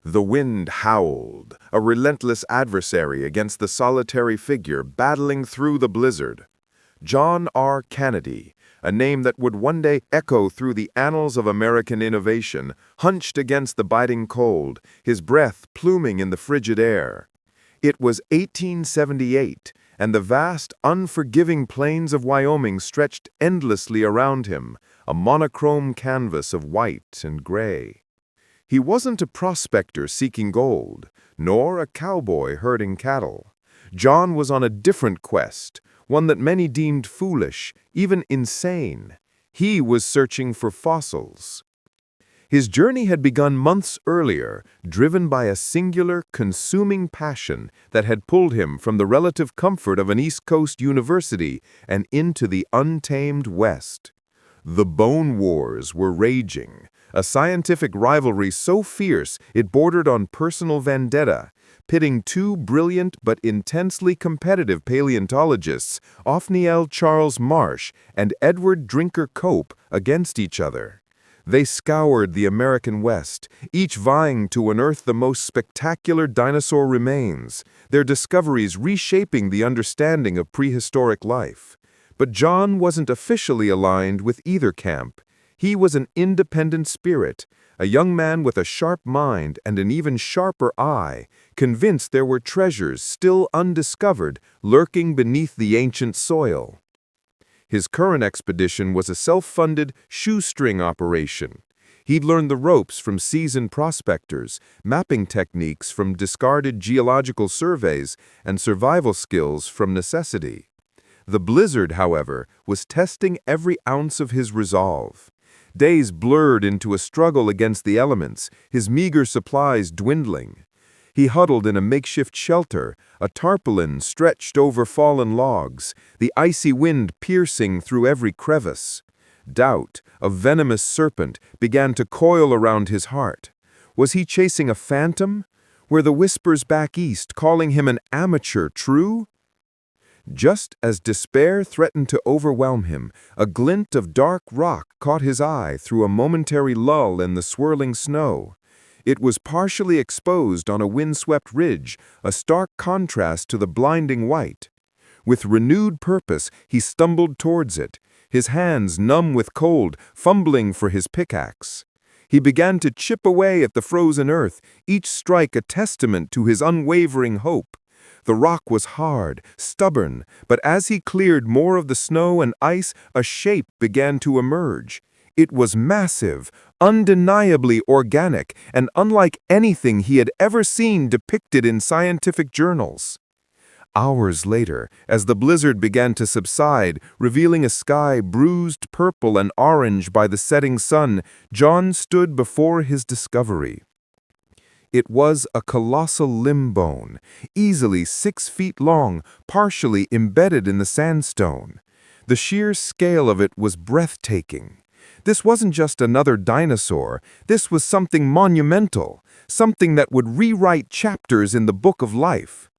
The wind howled, a relentless adversary against the solitary figure battling through the blizzard. John R. Kennedy, a name that would one day echo through the annals of American innovation, hunched against the biting cold, his breath pluming in the frigid air. It was 1878, and the vast, unforgiving plains of Wyoming stretched endlessly around him, a monochrome canvas of white and gray. He wasn't a prospector seeking gold, nor a cowboy herding cattle. John was on a different quest, one that many deemed foolish, even insane. He was searching for fossils. His journey had begun months earlier, driven by a singular, consuming passion that had pulled him from the relative comfort of an East Coast university and into the untamed West. The Bone Wars were raging, a scientific rivalry so fierce it bordered on personal vendetta, pitting two brilliant but intensely competitive paleontologists, Othniel Charles Marsh and Edward Drinker Cope, against each other. They scoured the American West, each vying to unearth the most spectacular dinosaur remains, their discoveries reshaping the understanding of prehistoric life. But John wasn't officially aligned with either camp. He was an independent spirit, a young man with a sharp mind and an even sharper eye, convinced there were treasures still undiscovered lurking beneath the ancient soil. His current expedition was a self-funded shoestring operation. He'd learned the ropes from seasoned prospectors, mapping techniques from discarded geological surveys, and survival skills from necessity. The blizzard, however, was testing every ounce of his resolve. Days blurred into a struggle against the elements, his meager supplies dwindling. He huddled in a makeshift shelter, a tarpaulin stretched over fallen logs, the icy wind piercing through every crevice. Doubt, a venomous serpent, began to coil around his heart. Was he chasing a phantom? Were the whispers back east calling him an amateur true? Just as despair threatened to overwhelm him, a glint of dark rock caught his eye through a momentary lull in the swirling snow. It was partially exposed on a windswept ridge, a stark contrast to the blinding white. With renewed purpose, he stumbled towards it, his hands numb with cold, fumbling for his pickaxe. He began to chip away at the frozen earth, each strike a testament to his unwavering hope. The rock was hard, stubborn, but as he cleared more of the snow and ice, a shape began to emerge. It was massive, undeniably organic, and unlike anything he had ever seen depicted in scientific journals. Hours later, as the blizzard began to subside, revealing a sky bruised purple and orange by the setting sun, John stood before his discovery. It was a colossal limb bone, easily 6 feet long, partially embedded in the sandstone. The sheer scale of it was breathtaking. This wasn't just another dinosaur, this was something monumental, something that would rewrite chapters in the book of life.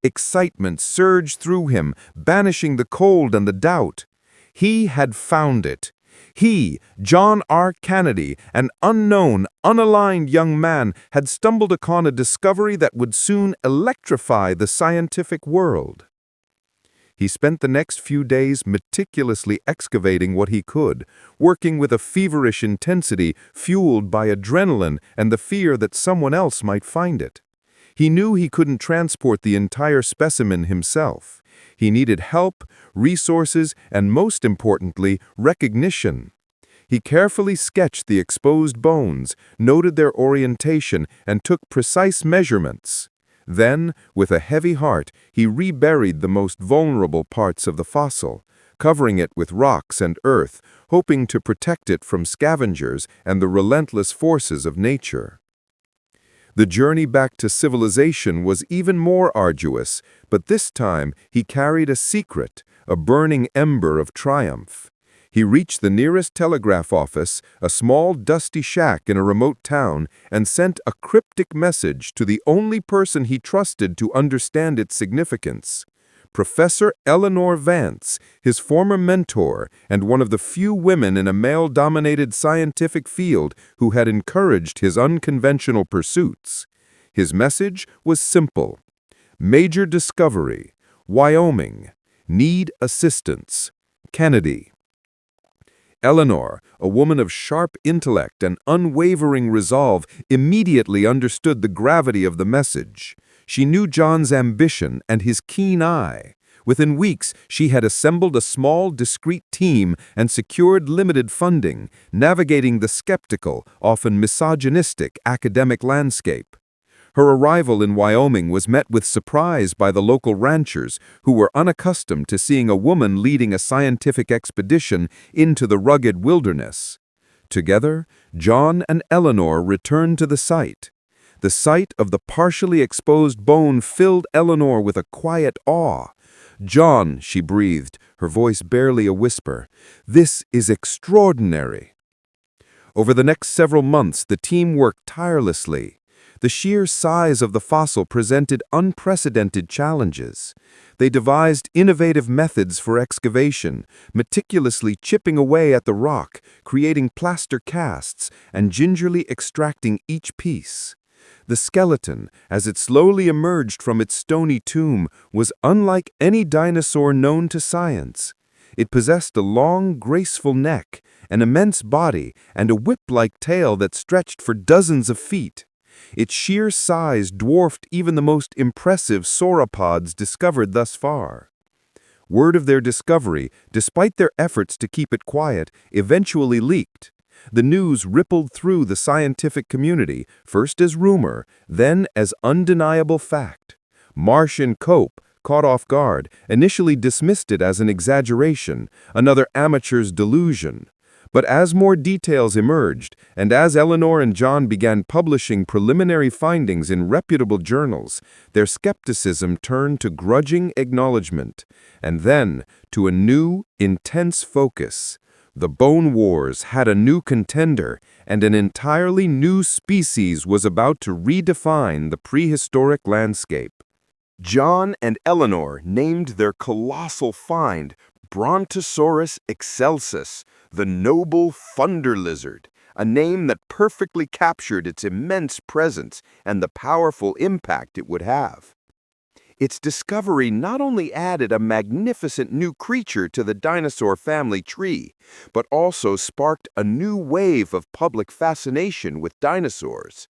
Excitement surged through him, banishing the cold and the doubt. He had found it. He, John R. Kennedy, an unknown, unaligned young man, had stumbled upon a discovery that would soon electrify the scientific world. He spent the next few days meticulously excavating what he could, working with a feverish intensity fueled by adrenaline and the fear that someone else might find it. He knew he couldn't transport the entire specimen himself. He needed help, resources, and most importantly, recognition. He carefully sketched the exposed bones, noted their orientation, and took precise measurements. Then, with a heavy heart, he reburied the most vulnerable parts of the fossil, covering it with rocks and earth, hoping to protect it from scavengers and the relentless forces of nature. The journey back to civilization was even more arduous, but this time he carried a secret, a burning ember of triumph. He reached the nearest telegraph office, a small dusty shack in a remote town, and sent a cryptic message to the only person he trusted to understand its significance. Professor Eleanor Vance, his former mentor and one of the few women in a male-dominated scientific field who had encouraged his unconventional pursuits. His message was simple. Major discovery. Wyoming. Need assistance. Kennedy. Eleanor, a woman of sharp intellect and unwavering resolve, immediately understood the gravity of the message. She knew John's ambition and his keen eye. Within weeks, she had assembled a small, discreet team and secured limited funding, navigating the skeptical, often misogynistic academic landscape. Her arrival in Wyoming was met with surprise by the local ranchers, who were unaccustomed to seeing a woman leading a scientific expedition into the rugged wilderness. Together, John and Eleanor returned to the site. The sight of the partially exposed bone filled Eleanor with a quiet awe. "John," she breathed, her voice barely a whisper, "this is extraordinary." Over the next several months, the team worked tirelessly. The sheer size of the fossil presented unprecedented challenges. They devised innovative methods for excavation, meticulously chipping away at the rock, creating plaster casts, and gingerly extracting each piece. The skeleton, as it slowly emerged from its stony tomb, was unlike any dinosaur known to science. It possessed a long, graceful neck, an immense body, and a whip-like tail that stretched for dozens of feet. Its sheer size dwarfed even the most impressive sauropods discovered thus far. Word of their discovery, despite their efforts to keep it quiet, eventually leaked. The news rippled through the scientific community, first as rumor, then as undeniable fact. Marsh and Cope, caught off guard, initially dismissed it as an exaggeration, another amateur's delusion. But as more details emerged, and as Eleanor and John began publishing preliminary findings in reputable journals, their skepticism turned to grudging acknowledgement, and then to a new, intense focus. The Bone Wars had a new contender, and an entirely new species was about to redefine the prehistoric landscape. John and Eleanor named their colossal find Brontosaurus excelsus, the noble thunder lizard, a name that perfectly captured its immense presence and the powerful impact it would have. Its discovery not only added a magnificent new creature to the dinosaur family tree, but also sparked a new wave of public fascination with dinosaurs.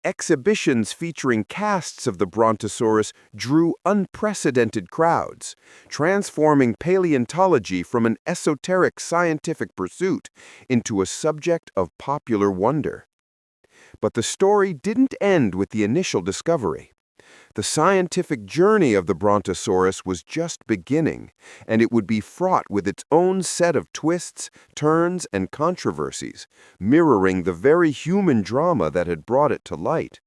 Exhibitions featuring casts of the Brontosaurus drew unprecedented crowds, transforming paleontology from an esoteric scientific pursuit into a subject of popular wonder. But the story didn't end with the initial discovery. The scientific journey of the Brontosaurus was just beginning, and it would be fraught with its own set of twists, turns, and controversies, mirroring the very human drama that had brought it to light.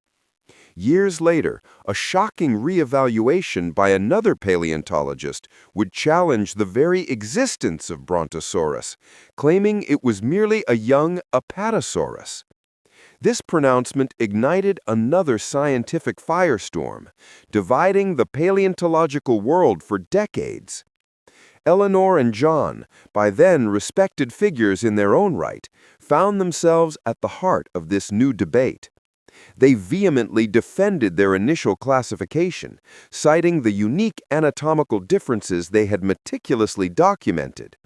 Years later, a shocking reevaluation by another paleontologist would challenge the very existence of Brontosaurus, claiming it was merely a young Apatosaurus. This pronouncement ignited another scientific firestorm, dividing the paleontological world for decades. Eleanor and John, by then respected figures in their own right, found themselves at the heart of this new debate. They vehemently defended their initial classification, citing the unique anatomical differences they had meticulously documented.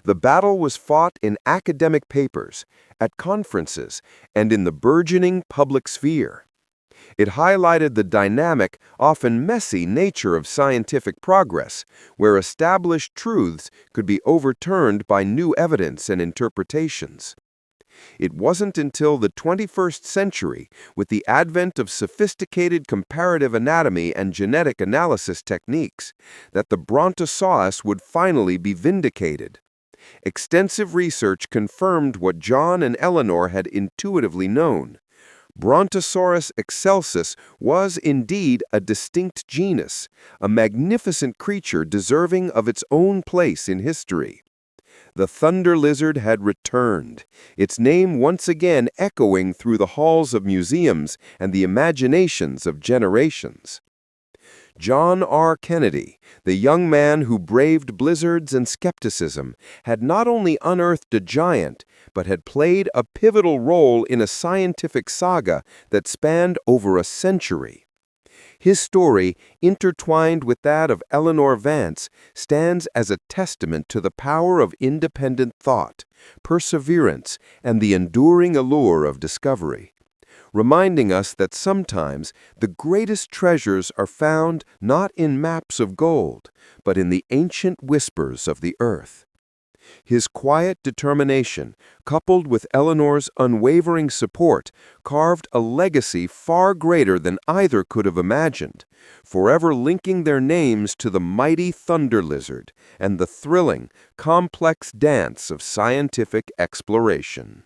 The battle was fought in academic papers, at conferences, and in the burgeoning public sphere. It highlighted the dynamic, often messy nature of scientific progress, where established truths could be overturned by new evidence and interpretations. It wasn't until the 21st century, with the advent of sophisticated comparative anatomy and genetic analysis techniques, that the Brontosaurus would finally be vindicated. Extensive research confirmed what John and Eleanor had intuitively known. Brontosaurus excelsus was indeed a distinct genus, a magnificent creature deserving of its own place in history. The thunder lizard had returned, its name once again echoing through the halls of museums and the imaginations of generations. John R. Kennedy, the young man who braved blizzards and skepticism, had not only unearthed a giant, but had played a pivotal role in a scientific saga that spanned over a century. His story, intertwined with that of Eleanor Vance, stands as a testament to the power of independent thought, perseverance, and the enduring allure of discovery, reminding us that sometimes the greatest treasures are found not in maps of gold, but in the ancient whispers of the earth. His quiet determination, coupled with Eleanor's unwavering support, carved a legacy far greater than either could have imagined, forever linking their names to the mighty thunder lizard and the thrilling, complex dance of scientific exploration.